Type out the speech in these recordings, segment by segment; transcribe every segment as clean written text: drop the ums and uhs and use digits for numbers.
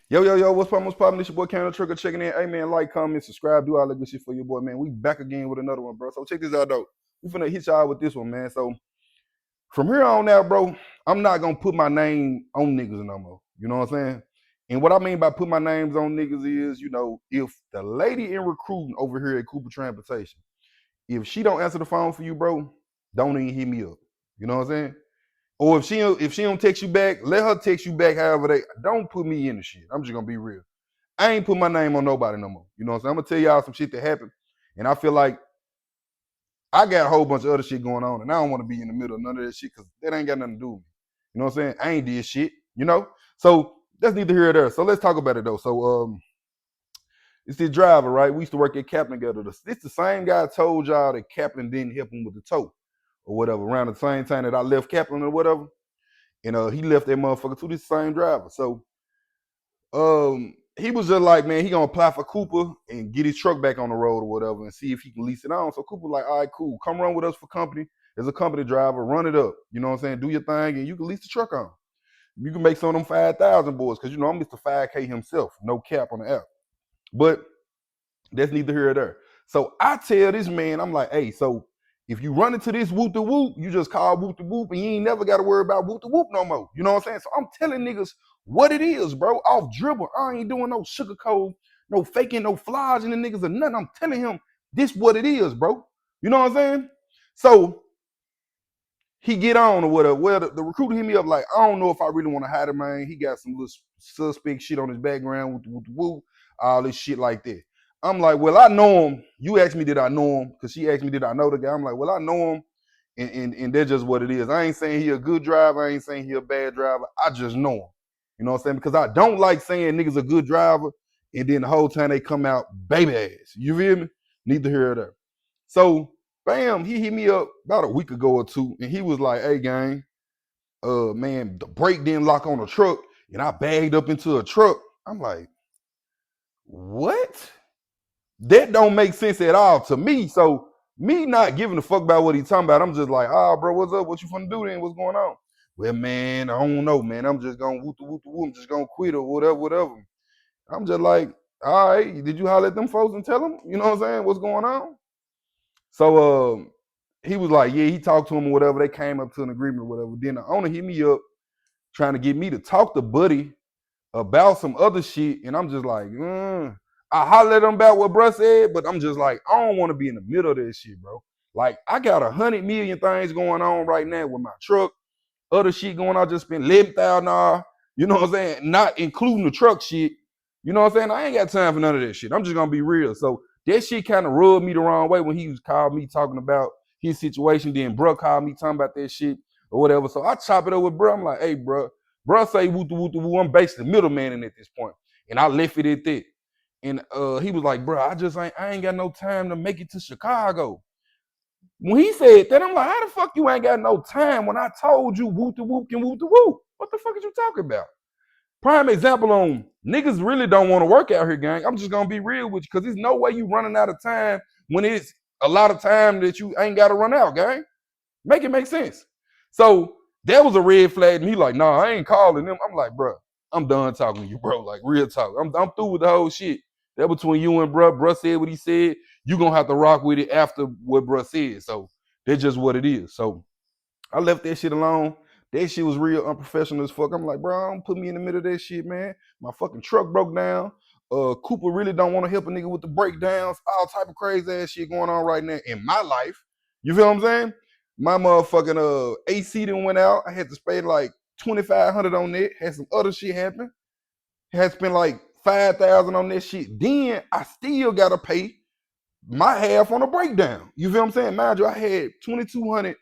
Yo, what's poppin'? This your boy Cannon Trigger checking in. Hey man, like, comment, subscribe, do all that good shit for your boy, man. We back again with another one, bro. So check this out though. We finna hit y'all with this one, man. So from here on out, bro, I'm not gonna put my name on niggas no more. You know what I'm saying? And what I mean by put my names on niggas is, if the lady in recruiting over here at Cooper Transportation, if she don't answer the phone for you, bro, don't even hit me up. You know what I'm saying? Or if she don't text you back, let her text you back. However, they don't put me in the shit. I'm just gonna be real. I ain't put my name on nobody no more. You know what I'm saying? I'm gonna tell y'all some shit that happened, and I feel like I got a whole bunch of other shit going on, and I don't want to be in the middle of none of that shit because that ain't got nothing to do with me. You know what I'm saying? I ain't did shit. You know. So that's neither here or there. So let's talk about it though. So it's this driver, right? We used to work at Kaplan together. It's the same guy I told y'all that Kaplan didn't help him with the tow or whatever around the same time that I left Kaplan or whatever. And he left that motherfucker to this same driver. So he was just like, man, he gonna apply for Cooper and get his truck back on the road or whatever and see if he can lease it on. So Cooper like, all right, cool, come run with us for company as a company driver, run it up. You know what I'm saying? Do your thing and you can lease the truck on. You can make some of them 5,000 boys because I'm Mr. 5K himself, no cap on the app. But that's neither here or there. So I tell this man, I'm like, hey, so if you run into this whoop the whoop, you just call whoop the whoop and you ain't never got to worry about whoop the whoop no more. You know what I'm saying? So I'm telling niggas what it is, bro. Off dribble. I ain't doing no sugarcoat, no faking, no flies in the niggas or nothing. I'm telling him this what it is, bro. You know what I'm saying? So he get on or whatever. Well, the recruiter hit me up like, I don't know if I really want to hire him, man. He got some little suspect shit on his background with the woo, all this shit like that. I'm like, well, I know him. You asked me, did I know him? Because she asked me, did I know the guy? I'm like, well, I know him, and that's just what it is. I ain't saying he a good driver. I ain't saying he a bad driver. I just know him. You know what I'm saying? Because I don't like saying niggas a good driver, and then the whole time they come out baby ass. You feel me? Neither here or there. So bam, he hit me up about a week ago or two, and he was like, hey, gang, man, the brake didn't lock on the truck, and I bagged up into a truck. I'm like, what? That don't make sense at all to me. So me not giving a fuck about what he talking about, I'm just like, oh, bro, what's up? What you finna do then? What's going on? Well, man, I don't know, man. I'm just gonna whoop the whoop the whoop. I'm just gonna quit or whatever. I'm just like, all right, did you holler at them folks and tell them? You know what I'm saying? What's going on? So he was like, yeah, he talked to him or whatever. They came up to an agreement or whatever. Then the owner hit me up trying to get me to talk to Buddy about some other shit. And I'm just like, I hollered at him about what bruh said, but I'm just like, I don't want to be in the middle of this shit, bro. Like, I got 100 million things going on right now with my truck, other shit going on. I just spent $11,000, you know what I'm saying? Not including the truck shit. You know what I'm saying? I ain't got time for none of that shit. I'm just gonna be real. So that shit kind of rubbed me the wrong way when he was called me talking about his situation. Then bruh called me talking about that shit or whatever. So I chop it up with bruh. I'm like, hey, bruh say woo woo woo. I'm basically middleman at this point, and I left it at that. And he was like, bruh, I ain't got no time to make it to Chicago. When he said that, I'm like, how the fuck you ain't got no time when I told you whoop the whoop and whoop the whoop? What the fuck is you talking about? Prime example on niggas really don't want to work out here, gang. I'm just gonna be real with you, because there's no way you running out of time when it's a lot of time that you ain't got to run out, gang. Make it make sense. So that was a red flag. And he like, nah, I ain't calling them. I'm like, bro, I'm done talking to you, bro. Like, real talk. I'm through with the whole shit. That between you and bro. Bro said what he said. You gonna have to rock with it after what bro said. So that's just what it is. So I left that shit alone. That shit was real unprofessional as fuck. I'm like, bro, don't put me in the middle of that shit, man. My fucking truck broke down. Cooper really don't want to help a nigga with the breakdowns. All type of crazy ass shit going on right now in my life. You feel what I'm saying? My motherfucking AC done went out. I had to spend like 2,500 on that. Had some other shit happen. Had spent like 5,000 on that shit. Then I still gotta pay my half on a breakdown. You feel what I'm saying? Mind you, I had 2,200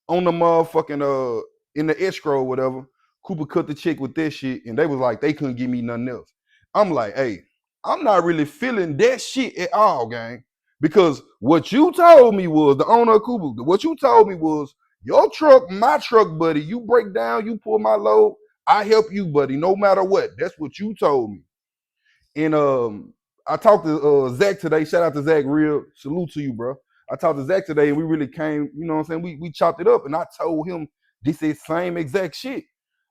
on the motherfucking in the escrow or whatever. Cooper cut the check with that shit, and they was like they couldn't give me nothing else. I'm like, hey, I'm not really feeling that shit at all, gang. Because what you told me was the owner of Cooper. What you told me was your truck, my truck, buddy. You break down, you pull my load. I help you, buddy, no matter what. That's what you told me. And I talked to Zach today. Shout out to Zach, real salute to you, bro. I talked to Zach today, and we really came. You know what I'm saying? We chopped it up, and I told him this is same exact shit.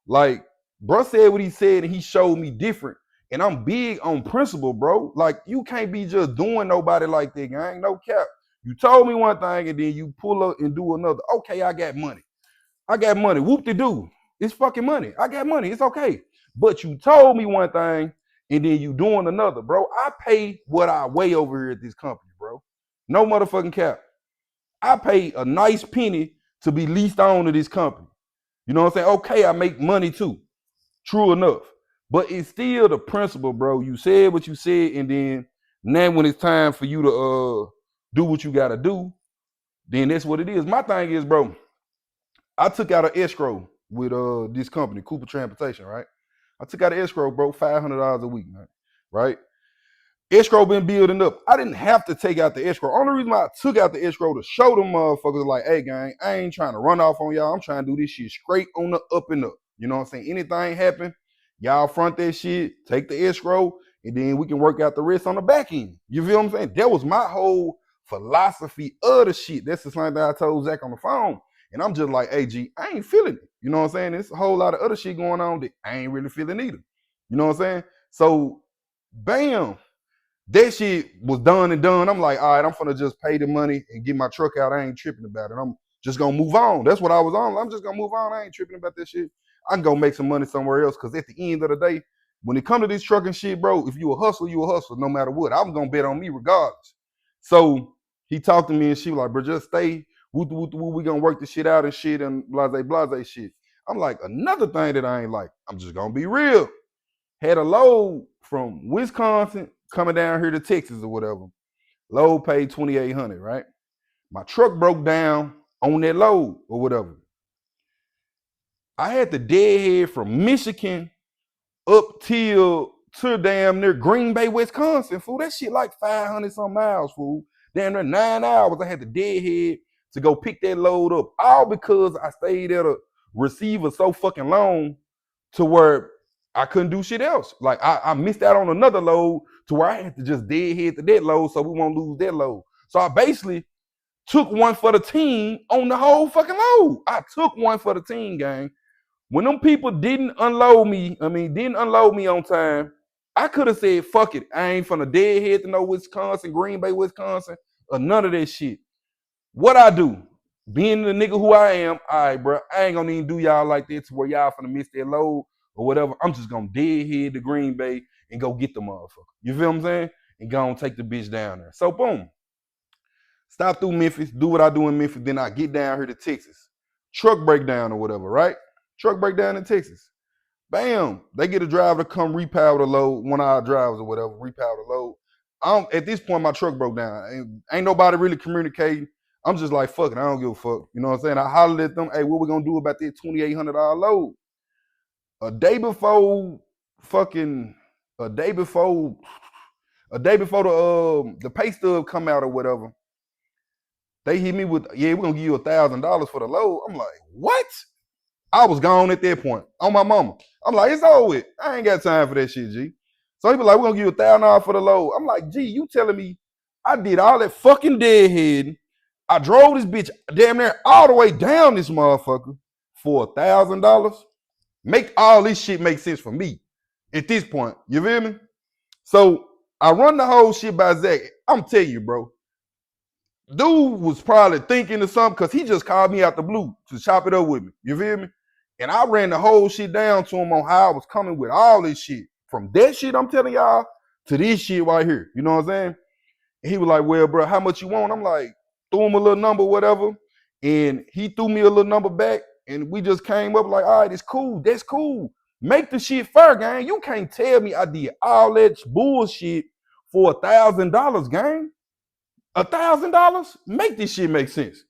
Like, bro said what he said, and he showed me different. And I'm big on principle, bro. Like, you can't be just doing nobody like that, gang. No cap. You told me one thing and then you pull up and do another. Okay, I got money. I got money. Whoop-de-doo. It's fucking money. I got money. It's okay. But you told me one thing and then you doing another, bro. I pay what I weigh over here at this company, bro. No motherfucking cap. I pay a nice penny to be leased on to this company. You know what I'm saying? Okay, I make money too. True enough. But it's still the principle, bro. You said what you said, and then now when it's time for you to do what you gotta do, then that's what it is. My thing is, bro, I took out an escrow with this company, Cooper Transportation, right? I took out an escrow, bro, $500 a week, man, right? Escrow been building up. I didn't have to take out the escrow. Only reason why I took out the escrow to show them motherfuckers like, hey, gang, I ain't trying to run off on y'all. I'm trying to do this shit straight on the up and up. You know what I'm saying? Anything happen, y'all front that shit, take the escrow, and then we can work out the rest on the back end. You feel what I'm saying? That was my whole philosophy of the shit. That's the same thing I told Zach on the phone. And I'm just like, hey, G, I ain't feeling it. You know what I'm saying? There's a whole lot of other shit going on that I ain't really feeling either. You know what I'm saying? So, bam. That shit was done and done. I'm like, all right, I'm finna just pay the money and get my truck out. I ain't tripping about it. I'm just gonna move on. That's what I was on. I'm just gonna move on. I ain't tripping about that shit. I can go make some money somewhere else. Cause at the end of the day, when it comes to this trucking shit, bro, if you a hustler, you a hustler no matter what. I'm gonna bet on me regardless. So he talked to me and she was like, bro, just stay. We gonna work the shit out and shit and blase shit. I'm like, another thing that I ain't like, I'm just gonna be real. Had a load from Wisconsin coming down here to Texas or whatever. Load paid $2,800, right? My truck broke down on that load or whatever. I had to deadhead from Michigan up to damn near Green Bay, Wisconsin, fool. That shit like 500 some miles, fool. Damn near 9 hours I had to deadhead to go pick that load up. All because I stayed at a receiver so fucking long to where I couldn't do shit else. Like I missed out on another load to where I had to just deadhead to that load so we won't lose that load. So I basically took one for the team on the whole fucking load. I took one for the team, gang. When them people didn't unload me on time, I could have said, fuck it. I ain't finna deadhead to no Wisconsin, Green Bay, Wisconsin, or none of that shit. What I do? Being the nigga who I am, all right, bro, I ain't gonna even do y'all like that to where y'all finna miss that load or whatever. I'm just gonna deadhead to Green Bay and go get the motherfucker. You feel what I'm saying? And go and take the bitch down there. So boom. Stop through Memphis, do what I do in Memphis, then I get down here to Texas. Truck breakdown or whatever, right? Truck breakdown in Texas. Bam, they get a driver to come repower the load, one of our drivers or whatever, repower the load. At this point, my truck broke down. Ain't nobody really communicating. I'm just like, fuck it, I don't give a fuck. You know what I'm saying? I hollered at them, hey, what we gonna do about that $2,800 load? A day before fucking, a day before the pay stub come out or whatever, they hit me with, yeah, we're gonna give you $1,000 for the load. I'm like, what? I was gone at that point on my mama. I'm like, it's over with. I ain't got time for that shit, G. So he be like, we're gonna give you $1,000 for the load. I'm like, G, you telling me I did all that fucking deadhead. I drove this bitch damn near all the way down this motherfucker for $1,000. Make all this shit make sense for me at this point. You feel me? So I run the whole shit by Zach. I'm telling you, bro. Dude was probably thinking of something because he just called me out the blue to chop it up with me. You feel me? And I ran the whole shit down to him on how I was coming with all this shit. From that shit I'm telling y'all to this shit right here. You know what I'm saying? And he was like, well, bro, how much you want? I'm like, threw him a little number, whatever. And he threw me a little number back. And we just came up like, all right, it's cool. That's cool. Make the shit fair, gang. You can't tell me I did all that bullshit for $1,000, gang. $1,000? Make this shit make sense.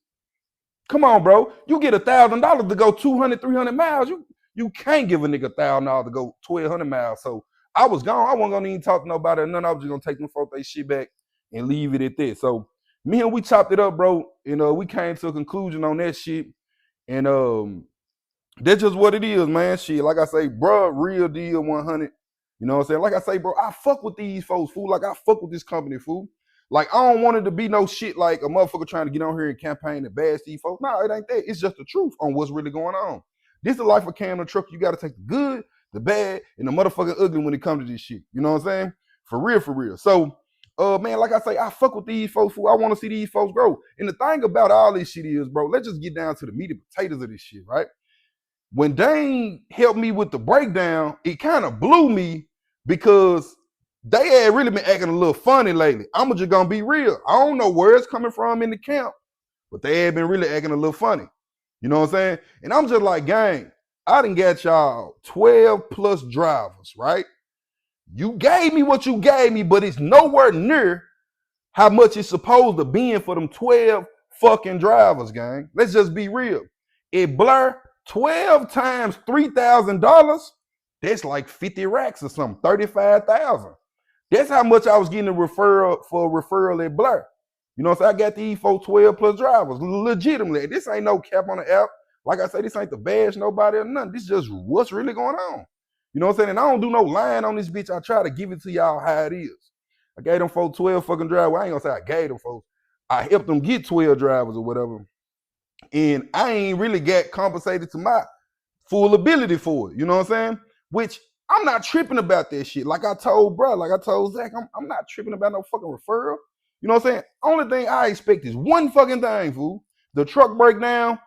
Come on, bro. You get $1,000 to go 200, 300 miles. You can't give a nigga $1,000 to go 1,200 miles. So I was gone. I wasn't gonna even talk to nobody or nothing. I was just gonna take them folks their shit back and leave it at that. So me and we chopped it up, bro. You know, we came to a conclusion on that shit. And that's just what it is, man. Shit, like I say, bro, real deal 100. You know what I'm saying? Like I say, bro, I fuck with these folks, fool. Like I fuck with this company, fool. Like I don't want it to be no shit like a motherfucker trying to get on here and campaign and bash these folks. No, it ain't that. It's just the truth on what's really going on. This is the life of Cam the truck. You got to take the good, the bad, and the motherfucking ugly when it comes to this shit. You know what I'm saying? For real, for real. So, man, like I say, I fuck with these folks, fool. I want to see these folks grow. And the thing about all this shit is, bro, let's just get down to the meat and potatoes of this shit, right? When Dane helped me with the breakdown, it kind of blew me because they had really been acting a little funny lately. I'm just gonna be real. I don't know where it's coming from in the camp, but they had been really acting a little funny. You know what I'm saying? And I'm just like, gang, I done got y'all 12 plus drivers, right? You gave me what you gave me, but it's nowhere near how much it's supposed to be for them 12 fucking drivers, gang. Let's just be real. It blur 12 times $3,000, that's like 50 racks or something, 35,000. That's how much I was getting a referral for a referral at Blur. You know what I'm saying? I got these 12 plus drivers, legitimately. This ain't no cap on the app. Like I say, this ain't to bash nobody or nothing. This is just what's really going on. You know what I'm saying? And I don't do no lying on this bitch. I try to give it to y'all how it is. I gave them folks 12 fucking drivers. Well, I ain't gonna say I gave them folks. I helped them get 12 drivers or whatever. And I ain't really got compensated to my full ability for it. You know what I'm saying? Which I'm not tripping about that shit. Like I told bro, like I told Zach, I'm not tripping about no fucking referral. You know what I'm saying? Only thing I expect is one fucking thing, fool. The truck breakdown,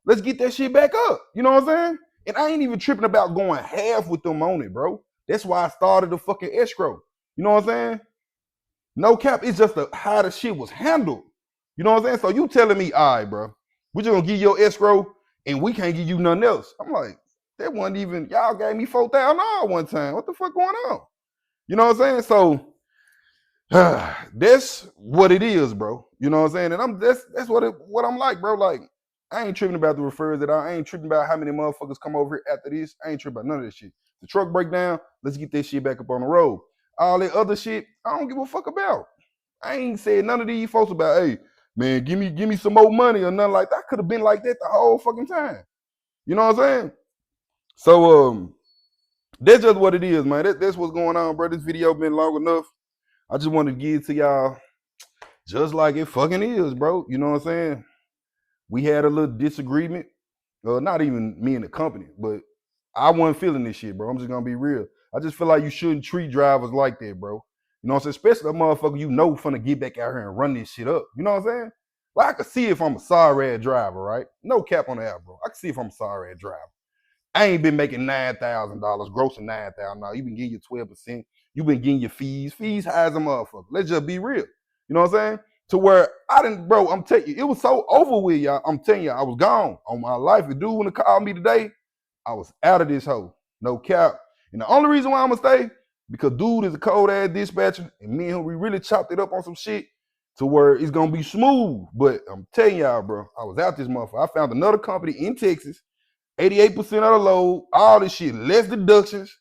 let's get that shit back up. You know what I'm saying? And I ain't even tripping about going half with them on it, bro. That's why I started the fucking escrow. You know what I'm saying? No cap, it's just how the shit was handled. You know what I'm saying? So you telling me, all right, bro, we just gonna give your escrow and we can't give you nothing else. I'm like, that wasn't even, y'all gave me $4,000 one time. What the fuck going on? You know what I'm saying? So that's what it is, bro. You know what I'm saying? And that's what I'm like, bro. Like, I ain't tripping about the referrals at all. I ain't tripping about how many motherfuckers come over here after this. I ain't tripping about none of this shit. The truck breakdown, let's get this shit back up on the road. All that other shit, I don't give a fuck about. I ain't said none of these folks about, hey, man, give me some more money or nothing like that. I could have been like that the whole fucking time. You know what I'm saying? So that's just what it is, man. That's what's going on, bro. This video been long enough. I just wanted to give it to y'all just like it fucking is, bro. You know what I'm saying? We had a little disagreement. Not even me and the company, but I wasn't feeling this shit, bro. I'm just gonna be real. I just feel like you shouldn't treat drivers like that, bro. You know what I'm saying? Especially a motherfucker you know finna get back out here and run this shit up. You know what I'm saying? Like, I can see if I'm a sorry ass driver, right? No cap on the app, bro. I can see if I'm a sorry ass driver. I ain't been making $9,000, grossing $9,000. You been getting your 12%. You been getting your fees. Fees high as a motherfucker. Let's just be real. You know what I'm saying? To where I didn't, bro, I'm telling you, it was so over with, y'all. I'm telling you, I was gone on my life. If dude wanna call me today, I was out of this hole. No cap. And the only reason why I'm gonna stay, because dude is a cold ass dispatcher, and me and him, we really chopped it up on some shit to where it's gonna be smooth. But I'm telling y'all, bro, I was out this motherfucker. I found another company in Texas, 88% of the load, all this shit, less deductions,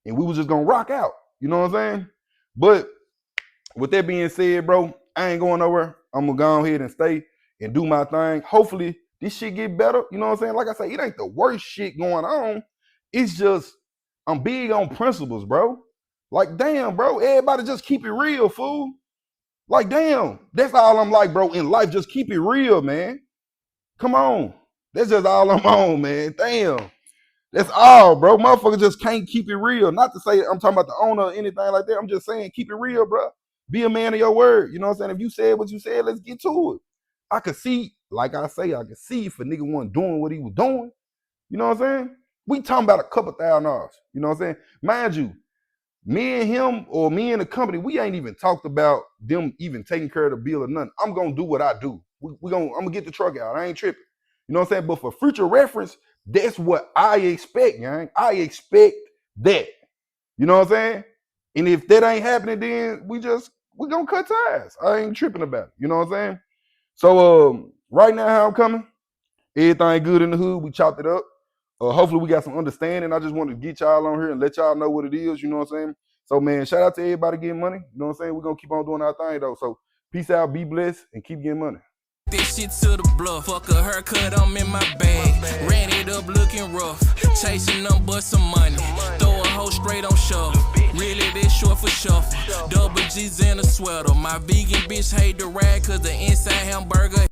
and we was just gonna rock out. You know what I'm saying? But with that being said, bro, I ain't going nowhere. I'm gonna go ahead and stay and do my thing. Hopefully this shit get better. You know what I'm saying? Like I say, it ain't the worst shit going on. It's just, I'm big on principles, bro. Like, damn, bro, everybody just keep it real, fool. Like, damn, that's all I'm like, bro, in life. Just keep it real, man. Come on. That's just all I'm on, man. Damn. That's all, bro. Motherfuckers just can't keep it real. Not to say I'm talking about the owner or anything like that. I'm just saying keep it real, bro. Be a man of your word. You know what I'm saying? If you said what you said, let's get to it. I could see, like I say, I could see if a nigga wasn't doing what he was doing. You know what I'm saying? We talking about a couple $1,000. You know what I'm saying? Mind you, me and him or me and the company, we ain't even talked about them even taking care of the bill or nothing. I'm gonna do what I do. I'm gonna get the truck out. I ain't tripping. You know what I'm saying? But for future reference, that's what I expect, gang. I expect that. You know what I'm saying? And if that ain't happening, then we gonna cut ties. I ain't tripping about it. You know what I'm saying? So right now, how I'm coming, everything good in the hood. We chopped it up. Hopefully we got some understanding. I just want to get y'all on here and let y'all know what it is. You know what I'm saying? So, man, shout out to everybody getting money. You know what I'm saying? We're going to keep on doing our thing, though. So, peace out, be blessed, and keep getting money. This shit to the bluff. Fuck a haircut, I'm in my bag. Ran it up looking rough. Chasing them but some money. Throw a hoe straight on shuffle. Really, this short for shuffle. Double G's in a sweater. My vegan bitch hate the rag cause the inside hamburger.